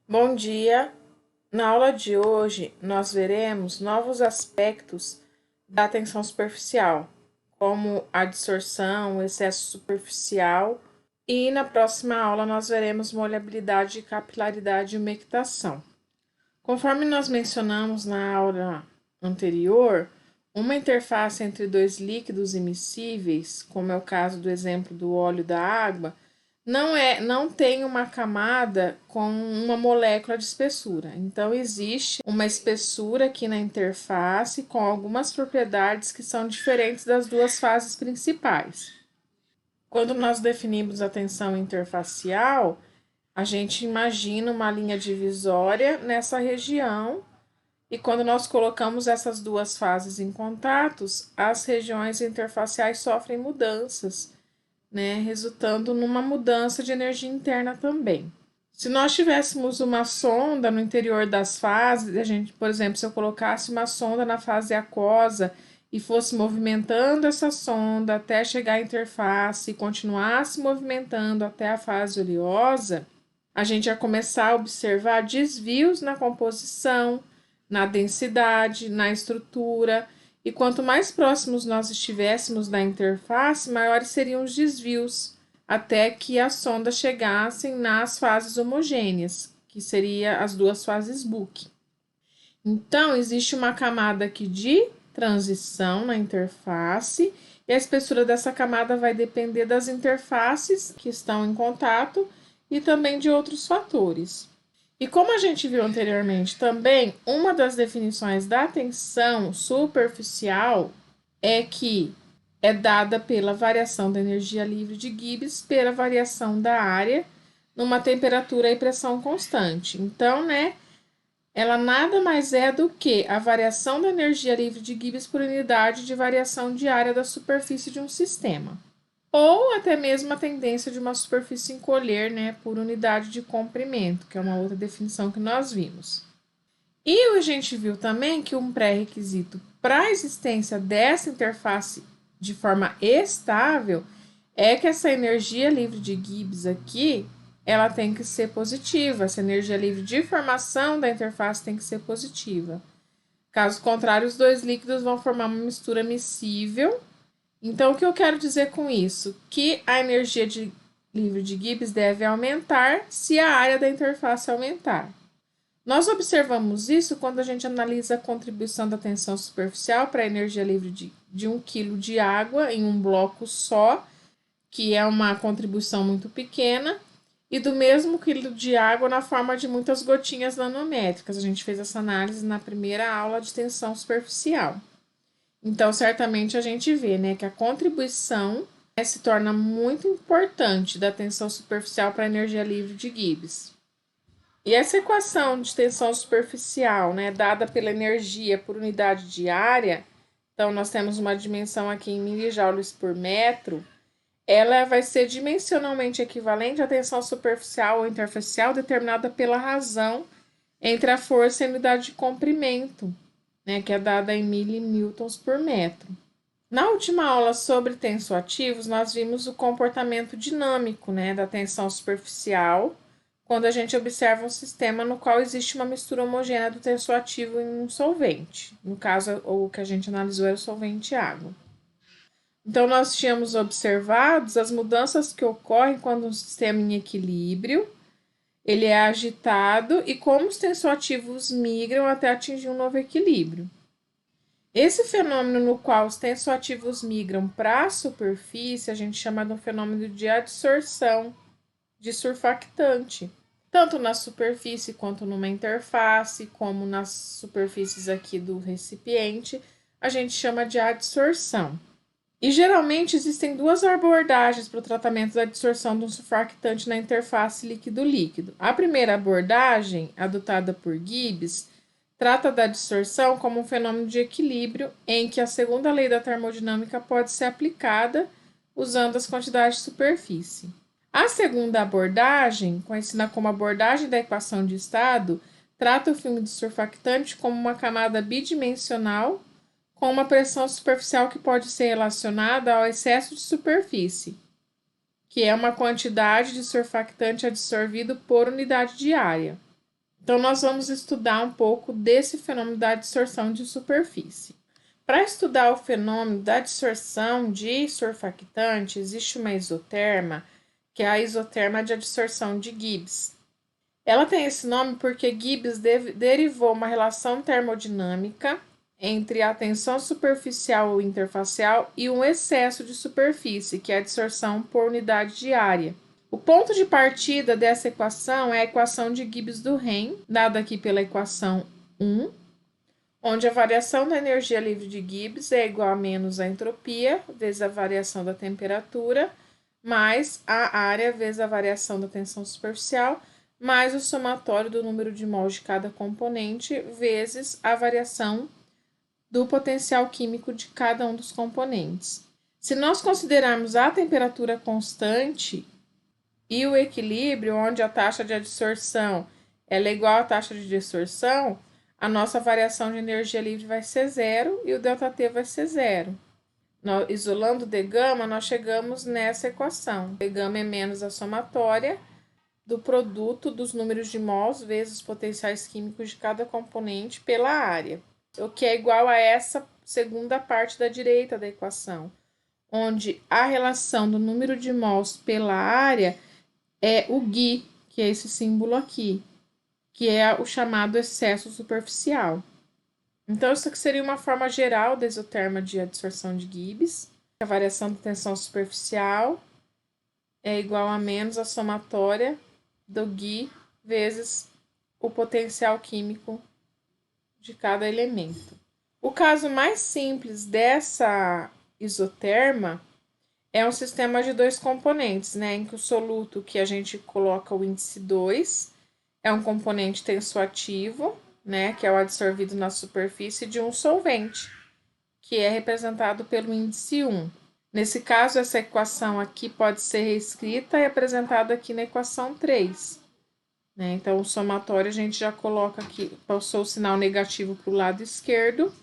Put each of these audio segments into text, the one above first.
Bom dia! Na aula de hoje, nós veremos novos aspectos da tensão superficial, como a dissorção, o excesso superficial, e na próxima aula nós veremos molhabilidade, capilaridade e umectação. Conforme nós mencionamos na aula anterior, uma interface entre dois líquidos immiscíveis, como é o caso do exemplo do óleo e da água, não tem uma camada com uma molécula de espessura. Então, existe uma espessura aqui na interface com algumas propriedades que são diferentes das duas fases principais. Quando nós definimos a tensão interfacial, a gente imagina uma linha divisória nessa região, e quando nós colocamos essas duas fases em contatos, as regiões interfaciais sofrem mudanças, né, resultando numa mudança de energia interna também. Se nós tivéssemos uma sonda no interior das fases, a gente, por exemplo, se eu colocasse uma sonda na fase aquosa e fosse movimentando essa sonda até chegar à interface e continuasse movimentando até a fase oleosa, a gente ia começar a observar desvios na composição, na densidade, na estrutura, e quanto mais próximos nós estivéssemos da interface, maiores seriam os desvios, até que as sondas chegassem nas fases homogêneas, que seriam as duas fases Book. Então, existe uma camada aqui de transição na interface, e a espessura dessa camada vai depender das interfaces que estão em contato e também de outros fatores. E como a gente viu anteriormente também, uma das definições da tensão superficial é que é dada pela variação da energia livre de Gibbs pela variação da área numa temperatura e pressão constante. Então, ela nada mais é do que a variação da energia livre de Gibbs por unidade de variação de área da superfície de um sistema, ou até mesmo a tendência de uma superfície encolher, por unidade de comprimento, que é uma outra definição que nós vimos. E a gente viu também que um pré-requisito para a existência dessa interface de forma estável é que essa energia livre de Gibbs aqui, ela tem que ser positiva, essa energia livre de formação da interface tem que ser positiva. Caso contrário, os dois líquidos vão formar uma mistura miscível. Então, o que eu quero dizer com isso? Que a energia livre de Gibbs deve aumentar se a área da interface aumentar. Nós observamos isso quando a gente analisa a contribuição da tensão superficial para a energia livre de 1 kg de água em um bloco só, que é uma contribuição muito pequena, e do mesmo quilo de água na forma de muitas gotinhas nanométricas. A gente fez essa análise na primeira aula de tensão superficial. Então, certamente a gente vê, que a contribuição se torna muito importante da tensão superficial para a energia livre de Gibbs. E essa equação de tensão superficial, dada pela energia por unidade de área, então nós temos uma dimensão aqui em milijoules por metro, ela vai ser dimensionalmente equivalente à tensão superficial ou interfacial determinada pela razão entre a força e a unidade de comprimento, que é dada em milinewtons por metro. Na última aula sobre tensoativos, nós vimos o comportamento dinâmico, da tensão superficial, quando a gente observa um sistema no qual existe uma mistura homogênea do tensoativo em um solvente. No caso, o que a gente analisou era o solvente água. Então, nós tínhamos observado as mudanças que ocorrem quando um sistema em equilíbrio ele é agitado e como os tensoativos migram até atingir um novo equilíbrio. Esse fenômeno no qual os tensoativos migram para a superfície, a gente chama de um fenômeno de adsorção de surfactante, tanto na superfície quanto numa interface, como nas superfícies aqui do recipiente, a gente chama de adsorção. E geralmente existem duas abordagens para o tratamento da adsorção de um surfactante na interface líquido-líquido. A primeira abordagem, adotada por Gibbs, trata da adsorção como um fenômeno de equilíbrio em que a segunda lei da termodinâmica pode ser aplicada usando as quantidades de superfície. A segunda abordagem, conhecida como abordagem da equação de estado, trata o filme do surfactante como uma camada bidimensional com uma pressão superficial que pode ser relacionada ao excesso de superfície, que é uma quantidade de surfactante absorvido por unidade de área. Então, nós vamos estudar um pouco desse fenômeno da distorção de superfície. Para estudar o fenômeno da distorção de surfactante, existe uma isoterma, que é a isoterma de adsorção de Gibbs. Ela tem esse nome porque Gibbs derivou uma relação termodinâmica entre a tensão superficial ou interfacial e um excesso de superfície, que é a adsorção por unidade de área. O ponto de partida dessa equação é a equação de Gibbs do Rehm, dada aqui pela equação 1, onde a variação da energia livre de Gibbs é igual a menos a entropia, vezes a variação da temperatura, mais a área, vezes a variação da tensão superficial, mais o somatório do número de mols de cada componente, vezes a variação do potencial químico de cada um dos componentes. Se nós considerarmos a temperatura constante e o equilíbrio, onde a taxa de adsorção ela é igual à taxa de distorção, a nossa variação de energia livre vai ser zero e o ΔT vai ser zero. Isolando d gama, nós chegamos nessa equação. D gama é menos a somatória do produto dos números de mols vezes os potenciais químicos de cada componente pela área, o que é igual a essa segunda parte da direita da equação, onde a relação do número de mols pela área é o Gi, que é esse símbolo aqui, que é o chamado excesso superficial. Então, isso aqui seria uma forma geral da isoterma de adsorção de Gibbs. A variação da tensão superficial é igual a menos a somatória do Gi vezes o potencial químico de cada elemento. O caso mais simples dessa isoterma é um sistema de dois componentes, né, em que o soluto, que a gente coloca o índice 2, é um componente tensoativo, né, que é o adsorvido na superfície de um solvente, que é representado pelo índice 1. Nesse caso, essa equação aqui pode ser reescrita e apresentada aqui na equação 3. Né? Então, o somatório a gente já coloca aqui, passou o sinal negativo para o lado esquerdo,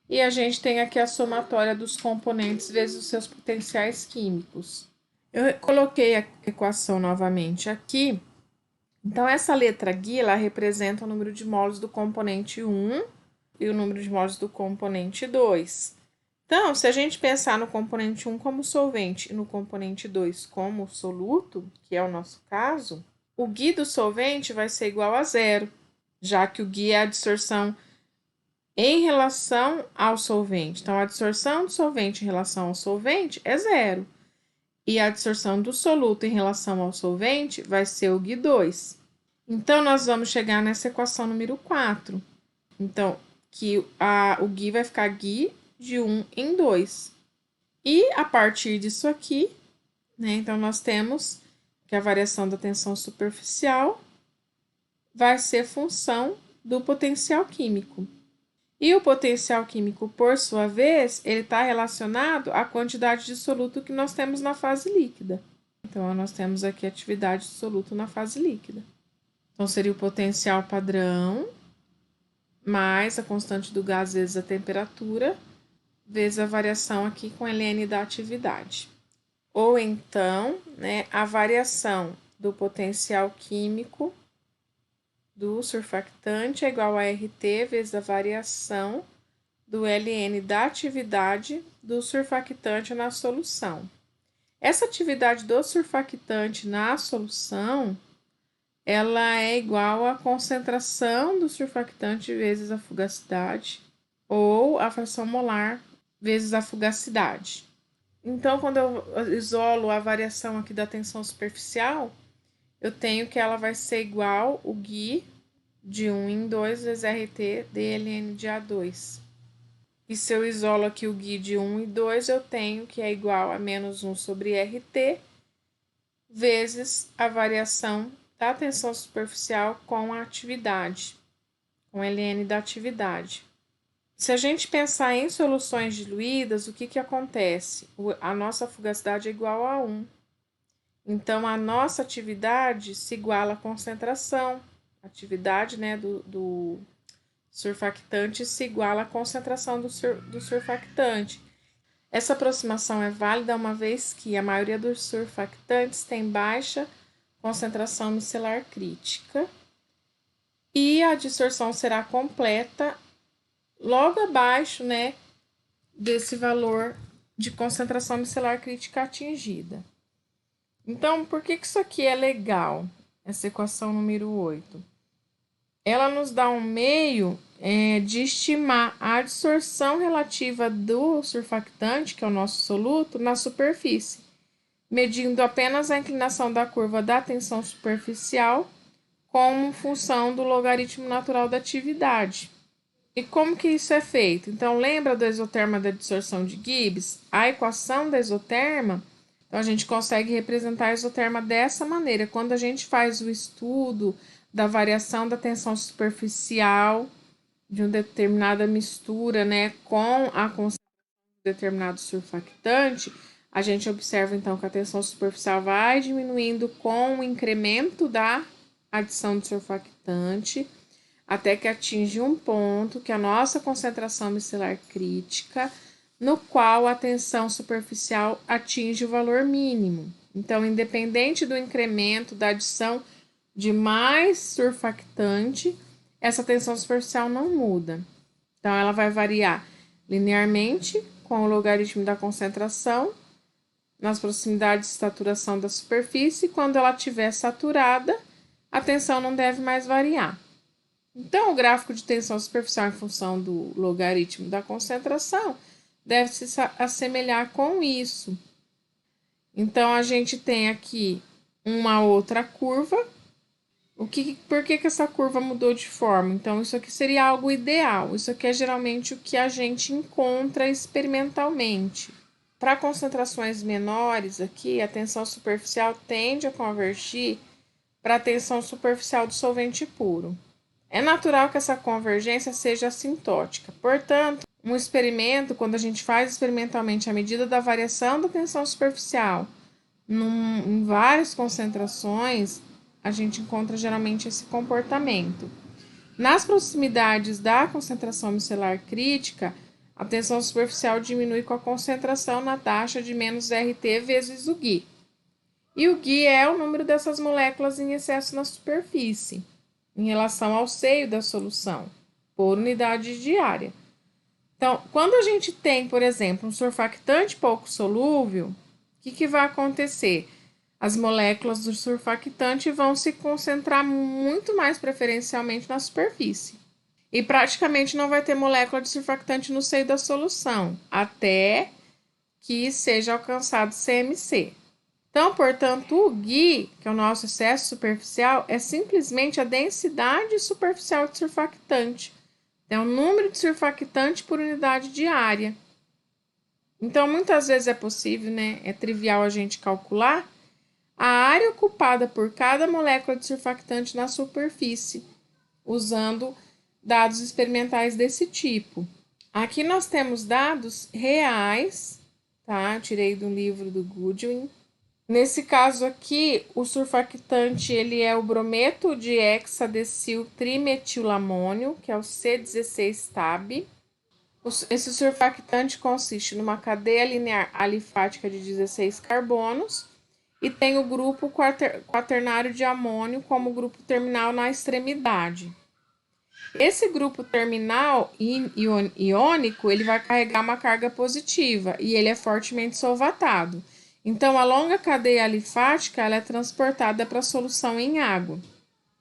e a gente tem aqui a somatória dos componentes vezes os seus potenciais químicos. Eu coloquei a equação novamente aqui. Então, essa letra G, ela representa o número de mols do componente 1 e o número de mols do componente 2. Então, se a gente pensar no componente 1 como solvente e no componente 2 como soluto, que é o nosso caso, o Gi do solvente vai ser igual a zero, já que o Gi é a adsorção em relação ao solvente. Então, a adsorção do solvente em relação ao solvente é zero. E a adsorção do soluto em relação ao solvente vai ser o Gi2. Então, nós vamos chegar nessa equação número 4. Então, que o Gi vai ficar Gi de 1 em 2. E a partir disso aqui, né, então nós temos que a variação da tensão superficial vai ser função do potencial químico. E o potencial químico, por sua vez, ele está relacionado à quantidade de soluto que nós temos na fase líquida. Então, nós temos aqui a atividade de soluto na fase líquida. Então, seria o potencial padrão mais a constante do gás vezes a temperatura, vezes a variação aqui com ln da atividade. Ou então, né, a variação do potencial químico do surfactante é igual a RT vezes a variação do ln da atividade do surfactante na solução. Essa atividade do surfactante na solução, ela é igual à concentração do surfactante vezes a fugacidade, ou a fração molar vezes a fugacidade. Então, quando eu isolo a variação aqui da tensão superficial, eu tenho que ela vai ser igual o Gi de 1 em 2 vezes RT dln de A2. E se eu isolo aqui o Gi de 1 e 2, eu tenho que é igual a menos 1 sobre RT vezes a variação da tensão superficial com a atividade, com ln da atividade. Se a gente pensar em soluções diluídas, o que acontece? A nossa fugacidade é igual a 1. Então, a nossa atividade se iguala à concentração. A atividade, né, do surfactante se iguala à concentração do surfactante. Essa aproximação é válida uma vez que a maioria dos surfactantes tem baixa concentração micelar crítica a adsorção será completa logo abaixo, né, desse valor de concentração micelar crítica atingida. Então, por que isso aqui é legal, essa equação número 8? Ela nos dá um meio de estimar a adsorção relativa do surfactante, que é o nosso soluto, na superfície, medindo apenas a inclinação da curva da tensão superficial como função do logaritmo natural da atividade. E como que isso é feito? Então, lembra do exoterma da adsorção de Gibbs? A equação da exoterma, então a gente consegue representar a exoterma dessa maneira. Quando a gente faz o estudo da variação da tensão superficial de uma determinada mistura, né, com a concentração de determinado surfactante, a gente observa então que a tensão superficial vai diminuindo com o incremento da adição de surfactante, até que atinge um ponto que é a nossa concentração micelar crítica, no qual a tensão superficial atinge o valor mínimo. Então, independente do incremento da adição de mais surfactante, essa tensão superficial não muda. Então, ela vai variar linearmente com o logaritmo da concentração nas proximidades de saturação da superfície. Quando ela estiver saturada, a tensão não deve mais variar. Então, o gráfico de tensão superficial em função do logaritmo da concentração deve se assemelhar com isso. Então, a gente tem aqui uma outra curva. Por que essa curva mudou de forma? Então, isso aqui seria algo ideal. Isso aqui é geralmente o que a gente encontra experimentalmente. Para concentrações menores aqui, a tensão superficial tende a convergir para a tensão superficial do solvente puro. É natural que essa convergência seja assintótica. Portanto, um experimento, quando a gente faz experimentalmente a medida da variação da tensão superficial em várias concentrações, a gente encontra geralmente esse comportamento. Nas proximidades da concentração micelar crítica, a tensão superficial diminui com a concentração na taxa de menos RT vezes o Gui. E o Gui é o número dessas moléculas em excesso na superfície, em relação ao seio da solução, por unidade de área. Então, quando a gente tem, por exemplo, um surfactante pouco solúvel, o que vai acontecer? As moléculas do surfactante vão se concentrar muito mais preferencialmente na superfície. E praticamente não vai ter molécula de surfactante no seio da solução, até que seja alcançado CMC. Então, portanto, o Gui, que é o nosso excesso superficial, é simplesmente a densidade superficial de surfactante. É o número de surfactante por unidade de área. Então, muitas vezes é possível, né? É trivial a gente calcular a área ocupada por cada molécula de surfactante na superfície, usando dados experimentais desse tipo. Aqui nós temos dados reais, tá? Eu tirei do livro do Goodwin. Nesse caso aqui, o surfactante ele é o brometo de hexadesil trimetilamônio, que é o C16-Tab. Esse surfactante consiste numa cadeia linear alifática de 16 carbonos e tem o grupo quaternário de amônio como grupo terminal na extremidade. Esse grupo terminal iônico ele vai carregar uma carga positiva e ele é fortemente solvatado. Então, a longa cadeia alifática ela é transportada para a solução em água,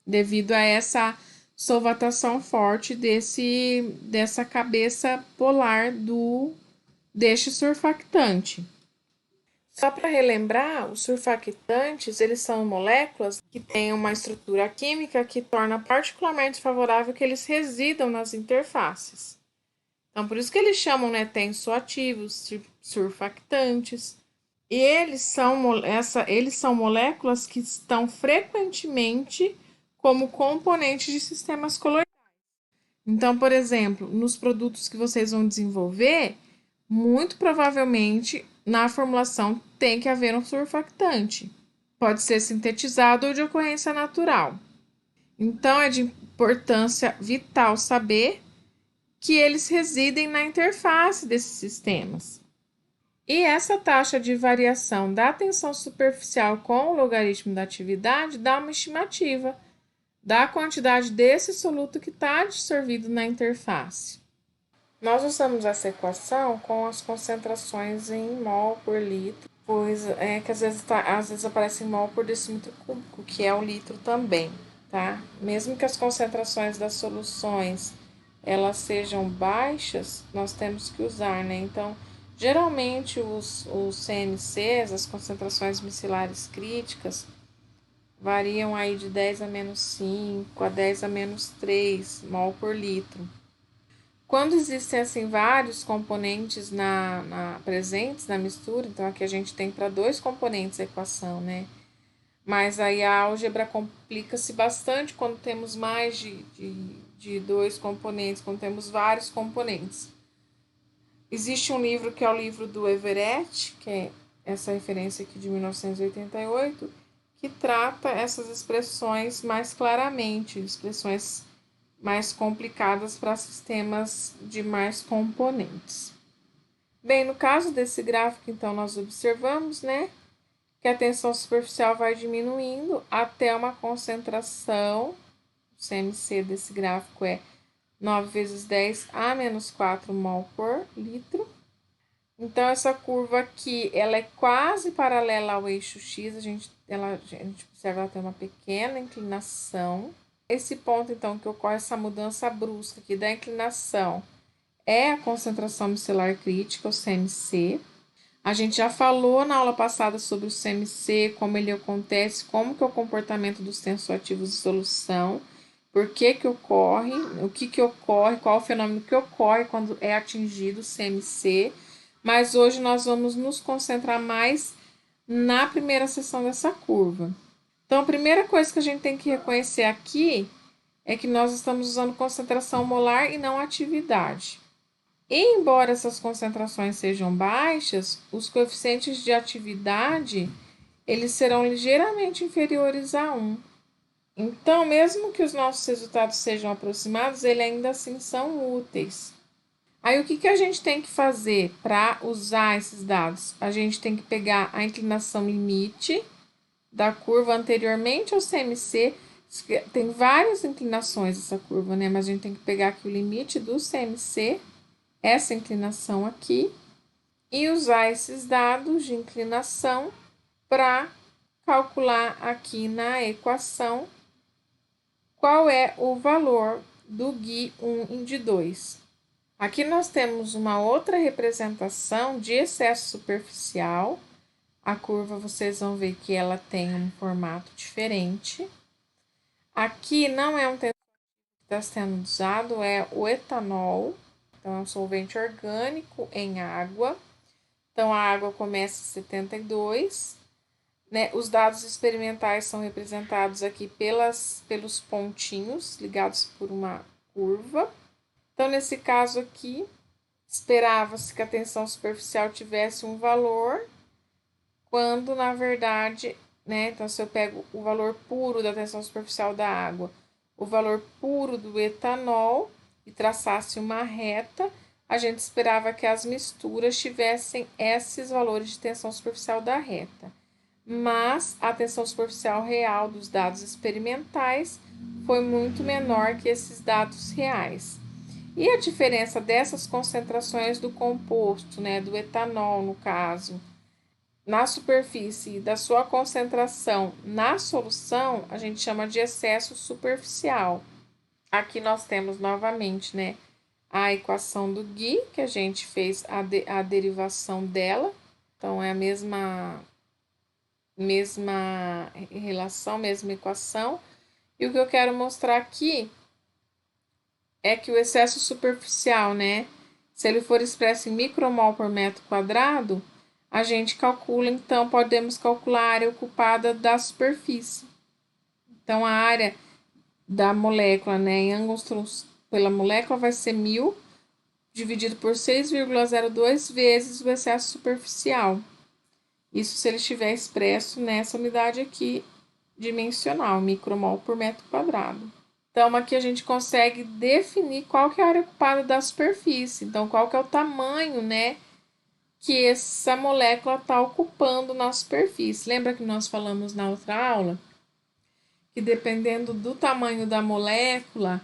devido a essa solvatação forte dessa cabeça polar deste surfactante. Só para relembrar, os surfactantes eles são moléculas que têm uma estrutura química que torna particularmente favorável que eles residam nas interfaces. Então, por isso que eles chamam, né, tensoativos, surfactantes. E eles são moléculas que estão frequentemente como componentes de sistemas coloidais. Então, por exemplo, nos produtos que vocês vão desenvolver, muito provavelmente na formulação tem que haver um surfactante. Pode ser sintetizado ou de ocorrência natural. Então, é de importância vital saber que eles residem na interface desses sistemas. E essa taxa de variação da tensão superficial com o logaritmo da atividade dá uma estimativa da quantidade desse soluto que está dissolvido na interface. Nós usamos essa equação com as concentrações em mol por litro, pois é que às vezes aparece em mol por decímetro cúbico, que é o litro também, tá? Mesmo que as concentrações das soluções elas sejam baixas, nós temos que usar, né? Então, geralmente os CMCs, as concentrações micelares críticas, variam aí de 10 a menos 5 a 10 a menos 3 mol por litro. Quando existem assim vários componentes presentes na mistura, então aqui a gente tem para 2 componentes a equação, né? Mas aí a álgebra complica-se bastante quando temos mais de 2 componentes, quando temos vários componentes. Existe um livro que é o livro do Everett, que é essa referência aqui de 1988, que trata essas expressões mais claramente, expressões mais complicadas para sistemas de mais componentes. Bem, no caso desse gráfico, então, nós observamos, né, que a tensão superficial vai diminuindo até uma concentração, o CMC desse gráfico é 9 vezes 10 a menos 4 mol por litro. Então, essa curva aqui, ela é quase paralela ao eixo X, a gente observa ela tem uma pequena inclinação. Esse ponto, então, que ocorre essa mudança brusca aqui da inclinação é a concentração micelar crítica, o CMC. A gente já falou na aula passada sobre o CMC, como ele acontece, como que é o comportamento dos tensoativos de solução, por que que ocorre, o que que ocorre, qual o fenômeno que ocorre quando é atingido o CMC. Mas hoje nós vamos nos concentrar mais na primeira seção dessa curva. Então, a primeira coisa que a gente tem que reconhecer aqui é que nós estamos usando concentração molar e não atividade. E, embora essas concentrações sejam baixas, os coeficientes de atividade eles serão ligeiramente inferiores a 1. Então, mesmo que os nossos resultados sejam aproximados, eles ainda assim são úteis. Aí, o que a gente tem que fazer para usar esses dados? A gente tem que pegar a inclinação limite da curva anteriormente ao CMC. Tem várias inclinações essa curva, né? Mas a gente tem que pegar aqui o limite do CMC, essa inclinação aqui, e usar esses dados de inclinação para calcular aqui na equação qual é o valor do GI1 e de 2. Aqui nós temos uma outra representação de excesso superficial. A curva vocês vão ver que ela tem um formato diferente. Aqui não é um tensoativo que está sendo usado, é o etanol. Então, é um solvente orgânico em água. Então, a água começa em 72. Né? Os dados experimentais são representados aqui pelos pontinhos ligados por uma curva. Então, nesse caso aqui, esperava-se que a tensão superficial tivesse um valor, quando na verdade, né? Então, se eu pego o valor puro da tensão superficial da água, o valor puro do etanol e traçasse uma reta, a gente esperava que as misturas tivessem esses valores de tensão superficial da reta. Mas a tensão superficial real dos dados experimentais foi muito menor que esses dados reais. E a diferença dessas concentrações do composto, né, do etanol no caso, na superfície da sua concentração na solução, a gente chama de excesso superficial. Aqui nós temos novamente, né, a equação do Gui, que a gente fez a derivação dela. Então, é a mesma relação, mesma equação. E o que eu quero mostrar aqui é que o excesso superficial, né, se ele for expresso em micromol por metro quadrado, a gente calcula, então, podemos calcular a área ocupada da superfície. Então, a área da molécula, né, em angstroms pela molécula vai ser 1000 dividido por 6,02 vezes o excesso superficial. Isso se ele estiver expresso nessa unidade aqui dimensional, micromol por metro quadrado. Então, aqui a gente consegue definir qual que é a área ocupada da superfície. Então, qual que é o tamanho, né, que essa molécula está ocupando na superfície. Lembra que nós falamos na outra aula que dependendo do tamanho da molécula,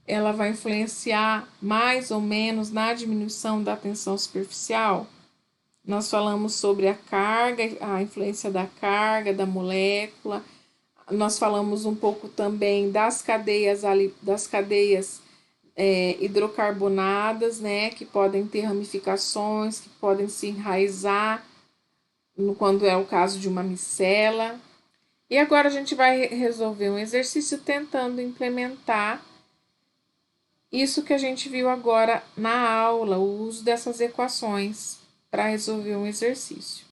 ela vai influenciar mais ou menos na diminuição da tensão superficial. Nós falamos sobre a carga, a influência da carga da molécula. Nós falamos um pouco também das cadeias hidrocarbonadas, né, que podem ter ramificações, que podem se enraizar quando é o caso de uma micela. E agora a gente vai resolver um exercício tentando implementar isso que a gente viu agora na aula, o uso dessas equações para resolver um exercício.